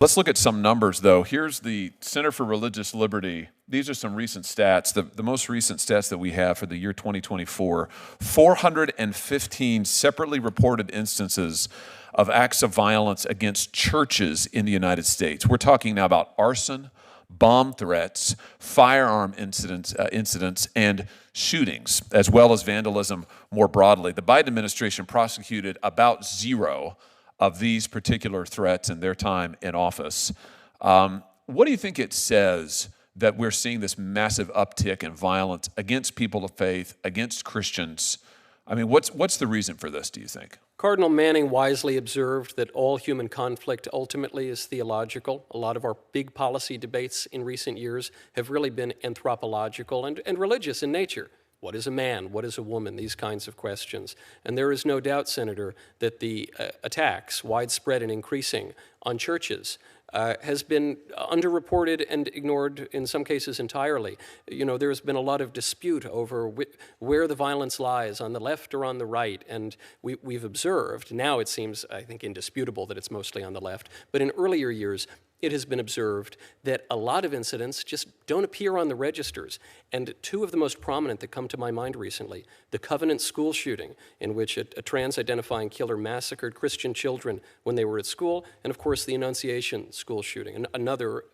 Let's look at some numbers, though. Here's the Center for Religious Liberty. These are some recent stats. The most recent stats that we have for the year 2024, 415 separately reported instances of acts of violence against churches in the United States. We're talking now about arson, bomb threats, firearm incidents, and shootings, as well as vandalism more broadly. The Biden administration prosecuted about zero of these particular threats in their time in office. What do you think it says that we're seeing this massive uptick in violence against people of faith, against Christians? I mean, what's the reason for this, do you think? Cardinal Manning wisely observed that all human conflict ultimately is theological. A lot of our big policy debates in recent years have really been anthropological and religious in nature. What is a man? What is a woman? These kinds of questions. And there is no doubt, Senator, that the attacks, widespread and increasing, on churches has been underreported and ignored in some cases entirely. You know, there's been a lot of dispute over where the violence lies, on the left or on the right, and we've observed, now it seems, I think, indisputable that it's mostly on the left, but in earlier years, it has been observed that a lot of incidents just don't appear on the registers. And two of the most prominent that come to my mind recently, the Covenant school shooting, in which a trans-identifying killer massacred Christian children when they were at school, and of course the Annunciation school shooting, another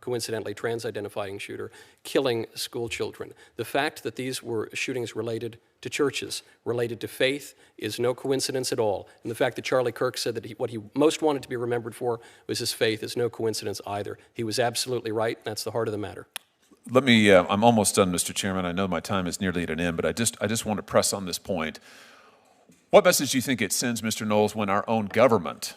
coincidentally trans-identifying shooter, killing school children. The fact that these were shootings related to churches, related to faith, is no coincidence at all. And the fact that Charlie Kirk said that what he most wanted to be remembered for was his faith is no coincidence either. He was absolutely right, and that's the heart of the matter. Let me, I'm almost done, Mr. Chairman. I know my time is nearly at an end, but I just want to press on this point. What message do you think it sends, Mr. Knowles, when our own government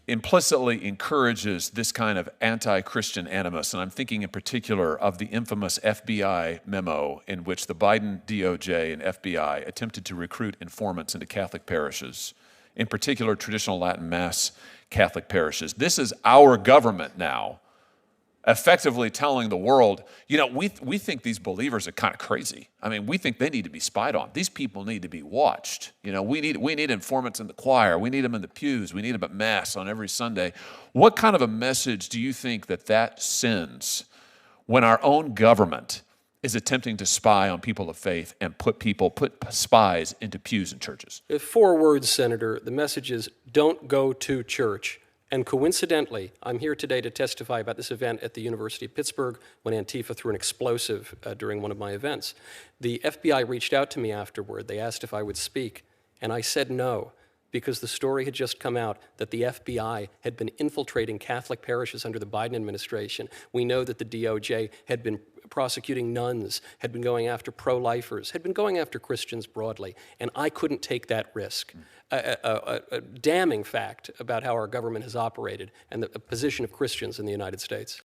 implicitly encourages this kind of anti-Christian animus? And I'm thinking in particular of the infamous FBI memo in which the Biden DOJ and FBI attempted to recruit informants into Catholic parishes, in particular traditional Latin Mass Catholic parishes. This is our government now effectively telling the world, you know, we think these believers are kind of crazy. I mean, we think they need to be spied on. These people need to be watched. You know, we need informants in the choir. We need them in the pews. We need them at Mass on every Sunday. What kind of a message do you think that sends when our own government is attempting to spy on people of faith and put spies into pews in churches? 4 words, Senator. The message is, don't go to church. And coincidentally, I'm here today to testify about this event at the University of Pittsburgh when Antifa threw an explosive during one of my events. The FBI reached out to me afterward. They asked if I would speak, and I said no, because the story had just come out that the FBI had been infiltrating Catholic parishes under the Biden administration. We know that the DOJ had been prosecuting nuns, had been going after pro-lifers, had been going after Christians broadly, and I couldn't take that risk. A damning fact about how our government has operated and the position of Christians in the United States.